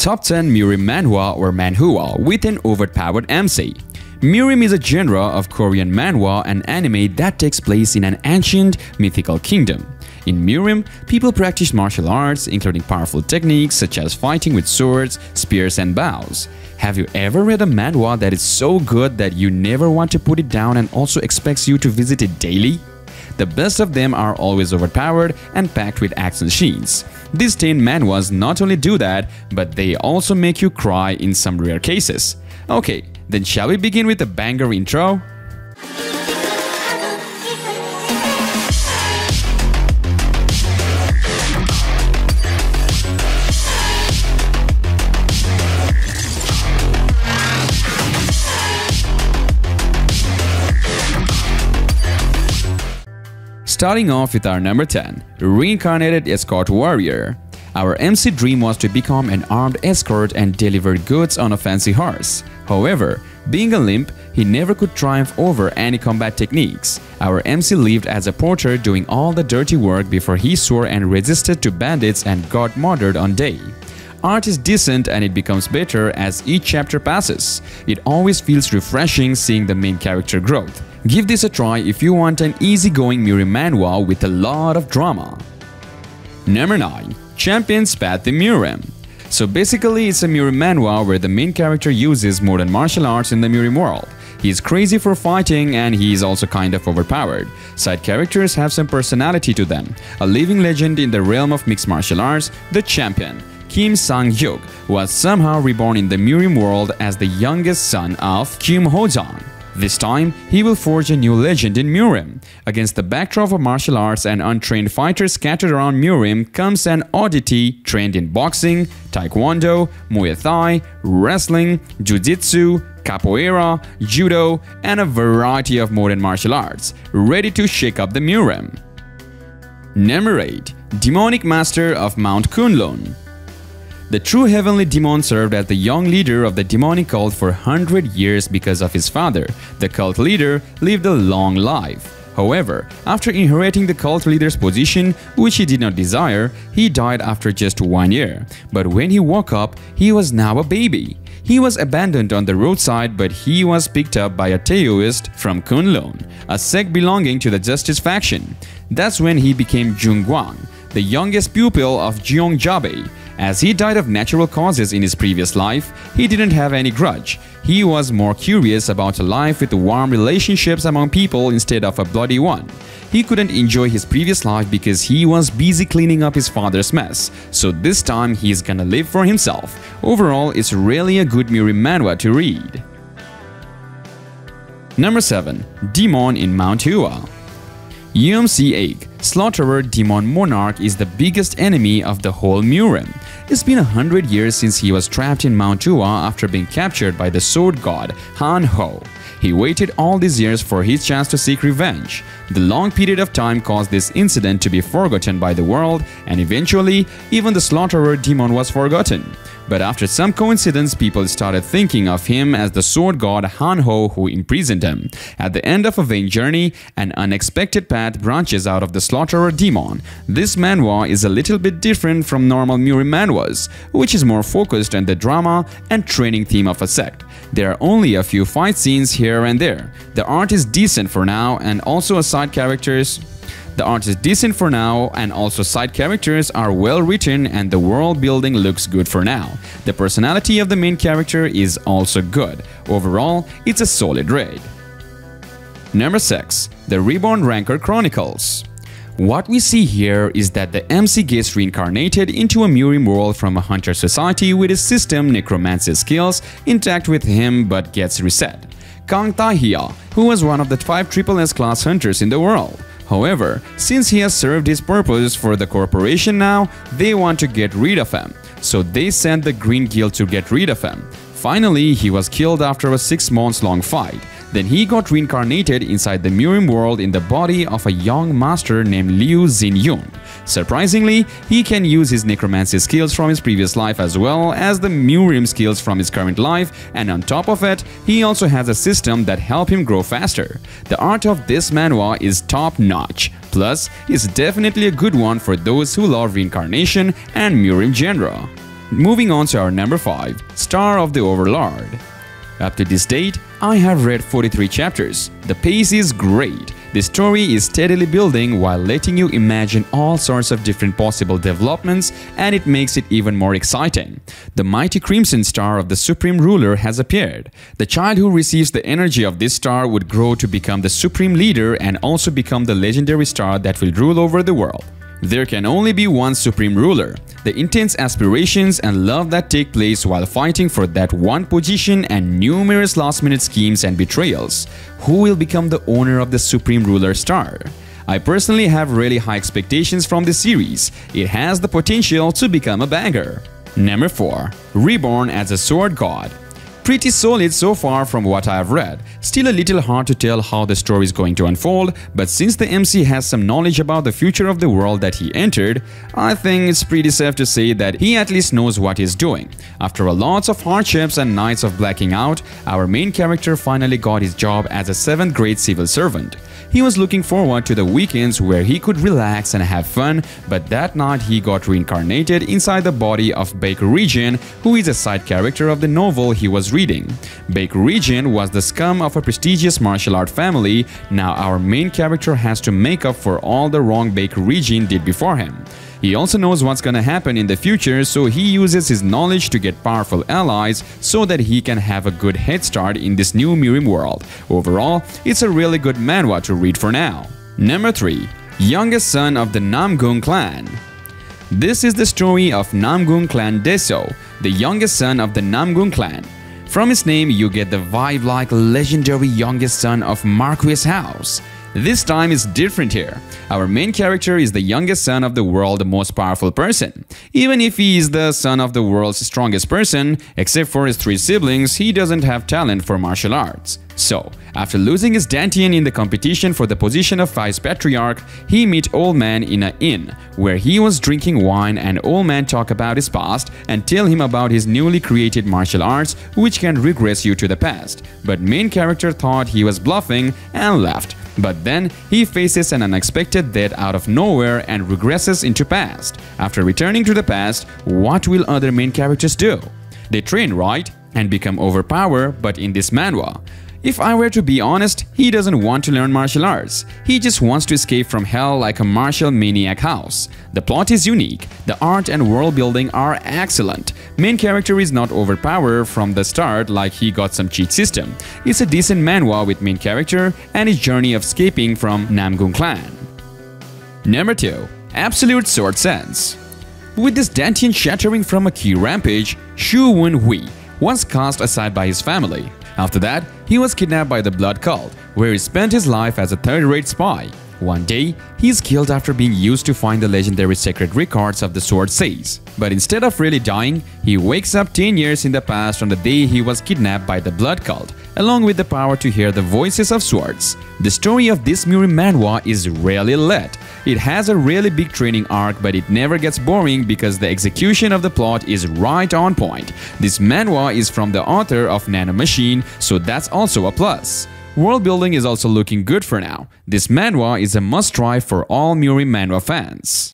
Top 10 Mirim Manhwa or Manhwa with an overpowered MC. Mirim is a genre of Korean manhwa and anime that takes place in an ancient, mythical kingdom. In Mirim, people practice martial arts, including powerful techniques such as fighting with swords, spears, and bows. Have you ever read a manhwa that is so good that you never want to put it down and also expects you to visit it daily? The best of them are always overpowered and packed with action scenes. These 10 manhwas not only do that, but they also make you cry in some rare cases. Okay, then shall we begin with a banger intro? Starting off with our number 10, Reincarnated Escort Warrior. Our MC dream was to become an armed escort and deliver goods on a fancy horse. However, being a limp, he never could triumph over any combat techniques. Our MC lived as a porter doing all the dirty work before he swore and resisted to bandits and got murdered on day. Art is decent and it becomes better as each chapter passes. It always feels refreshing seeing the main character growth. Give this a try if you want an easygoing Mirim manhwa with a lot of drama. Number 9. Champion's Path in Mirim. So basically it's a Mirim manhwa where the main character uses modern martial arts in the Mirim world. He's crazy for fighting and he is also kind of overpowered. Side characters have some personality to them. A living legend in the realm of mixed martial arts, the champion, Kim Sang-hyuk, was somehow reborn in the Mirim world as the youngest son of Kim Ho-jong. This time, he will forge a new legend in Mirim. Against the backdrop of martial arts and untrained fighters scattered around Mirim comes an oddity trained in boxing, taekwondo, muay thai, wrestling, jiu-jitsu, capoeira, judo, and a variety of modern martial arts, ready to shake up the Mirim. Number 8. Demonic Master of Mount Kunlun. The true heavenly demon served as the young leader of the demonic cult for 100 years because of his father. The cult leader lived a long life. However, after inheriting the cult leader's position, which he did not desire, he died after just 1 year. But when he woke up, he was now a baby. He was abandoned on the roadside, but he was picked up by a Taoist from Kunlun, a sect belonging to the Justice faction. That's when he became Jungwang, the youngest pupil of Jeong Jabe. As he died of natural causes in his previous life, he didn't have any grudge. He was more curious about a life with warm relationships among people instead of a bloody one. He couldn't enjoy his previous life because he was busy cleaning up his father's mess, so this time he's gonna live for himself. Overall, it's really a good Mirim manhwa to read. Number 7. Demon in Mount Hua. Yeom-si-aek, Slaughterer Demon Monarch, is the biggest enemy of the whole Mirim. It's been 100 years since he was trapped in Mount Hua after being captured by the sword god Han Ho. He waited all these years for his chance to seek revenge. The long period of time caused this incident to be forgotten by the world, and eventually, even the Slaughterer Demon was forgotten. But after some coincidence, people started thinking of him as the sword god Han Ho who imprisoned him. At the end of a vain journey, an unexpected path branches out of the Slaughterer Demon. This manhwa is a little bit different from normal Mirim manhwas, which is more focused on the drama and training theme of a sect. There are only a few fight scenes here and there. The art is decent for now and also side characters are well written and the world building looks good for now. The personality of the main character is also good. Overall, it's a solid raid. Number 6. The Reborn Rancor Chronicles. What we see here is that the MC gets reincarnated into a Mirim world from a hunter society with his system necromancy skills intact with him but gets reset. Kang Tae-hya, who was one of the 5 SSS class hunters in the world. However, since he has served his purpose for the corporation now, they want to get rid of him. So they sent the Green Guild to get rid of him. Finally, he was killed after a 6 months long fight. Then he got reincarnated inside the Mirim world in the body of a young master named Liu Xingyun. Surprisingly, he can use his necromancy skills from his previous life as well as the Mirim skills from his current life, and on top of it, he also has a system that helps him grow faster. The art of this manhwa is top-notch. Plus, it's definitely a good one for those who love reincarnation and Mirim genre. Moving on to our number 5, Star of the Overlord. Up to this date, I have read 43 chapters. The pace is great. The story is steadily building while letting you imagine all sorts of different possible developments, and it makes it even more exciting. The mighty Crimson Star of the Supreme Ruler has appeared. The child who receives the energy of this star would grow to become the Supreme Leader and also become the legendary star that will rule over the world. There can only be one Supreme Ruler. The intense aspirations and love that take place while fighting for that one position and numerous last-minute schemes and betrayals. Who will become the owner of the Supreme Ruler star? I personally have really high expectations from this series. It has the potential to become a banger. Number 4. Reborn as a Sword God. Pretty solid so far from what I have read. Still a little hard to tell how the story is going to unfold, but since the MC has some knowledge about the future of the world that he entered, I think it's pretty safe to say that he at least knows what he's doing. After a lots of hardships and nights of blacking out, our main character finally got his job as a 7th grade civil servant. He was looking forward to the weekends where he could relax and have fun, but that night he got reincarnated inside the body of Baker Regin, who is a side character of the novel he was reading. Baker Regin was the scum of a prestigious martial art family. Now our main character has to make up for all the wrong Baker Regin did before him. He also knows what's gonna happen in the future, so he uses his knowledge to get powerful allies so that he can have a good head start in this new Mirim world. Overall, it's a really good manhwa to read for now. Number 3. Youngest son of the Namgung clan. This is the story of Namgung clan Deso, the youngest son of the Namgung clan. From his name, you get the vibe like legendary youngest son of Marquis House. This time is different here. Our main character is the youngest son of the world's most powerful person. Even if he is the son of the world's strongest person, except for his 3 siblings, he doesn't have talent for martial arts. So, after losing his Dantian in the competition for the position of Vice Patriarch, he meet Old Man in an inn, where he was drinking wine, and Old Man talk about his past and tell him about his newly created martial arts which can regress you to the past. But main character thought he was bluffing and left. But then he faces an unexpected death out of nowhere and regresses into past. After returning to the past, what will other main characters do? They train, right? And become overpowered, but in this manhwa. If I were to be honest, he doesn't want to learn martial arts. He just wants to escape from hell like a martial maniac house. The plot is unique. The art and world building are excellent. Main character is not overpowered from the start like he got some cheat system. It's a decent manhwa with main character and his journey of escaping from Namgung clan. Number 2. Absolute Sword Sense. With this Dantian shattering from a ki rampage, Shu Wen Hui was cast aside by his family. After that, he was kidnapped by the Blood Cult, where he spent his life as a third-rate spy. One day, he is killed after being used to find the legendary sacred records of the Sword Says. But instead of really dying, he wakes up 10 years in the past on the day he was kidnapped by the Blood Cult, along with the power to hear the voices of swords. The story of this Mirim manhwa is really lit. It has a really big training arc, but it never gets boring because the execution of the plot is right on point. This manhwa is from the author of Nanomachine, so that's also a plus. World building is also looking good for now. This manhwa is a must-try for all Mirim manhwa fans.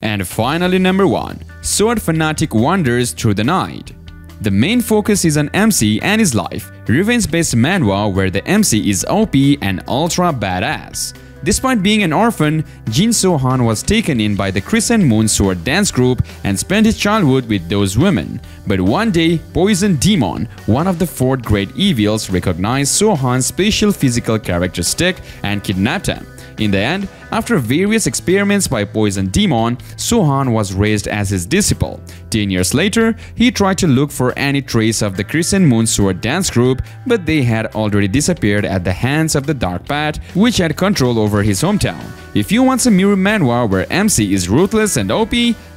And finally, number 1. Sword Fanatic Wanders Through the Night. The main focus is on MC and his life, revenge-based manhwa where the MC is OP and ultra badass. Despite being an orphan, Jin So-han was taken in by the Crescent Moon Sword dance group and spent his childhood with those women. But one day, Poison Demon, one of the 4th grade evils, recognized So-han's special physical characteristic and kidnapped him. In the end, after various experiments by Poison Demon, So-han was raised as his disciple. 10 years later, he tried to look for any trace of the Crescent Moon Sword dance group, but they had already disappeared at the hands of the Dark Path, which had control over his hometown. If you want some Mirim manhwa where MC is ruthless and OP,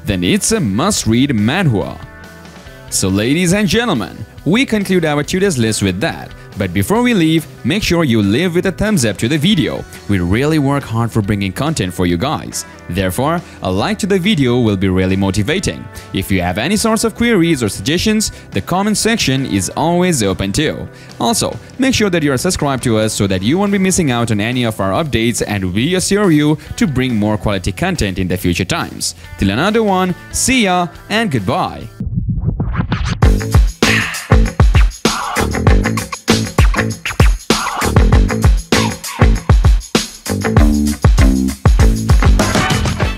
then it's a must-read manhwa. So ladies and gentlemen, we conclude our today's list with that. But before we leave, make sure you leave with a thumbs up to the video. We really work hard for bringing content for you guys. Therefore, a like to the video will be really motivating. If you have any sorts of queries or suggestions, the comment section is always open too. Also, make sure that you are subscribed to us so that you won't be missing out on any of our updates, and we assure you to bring more quality content in the future times. Till another one, see ya and goodbye.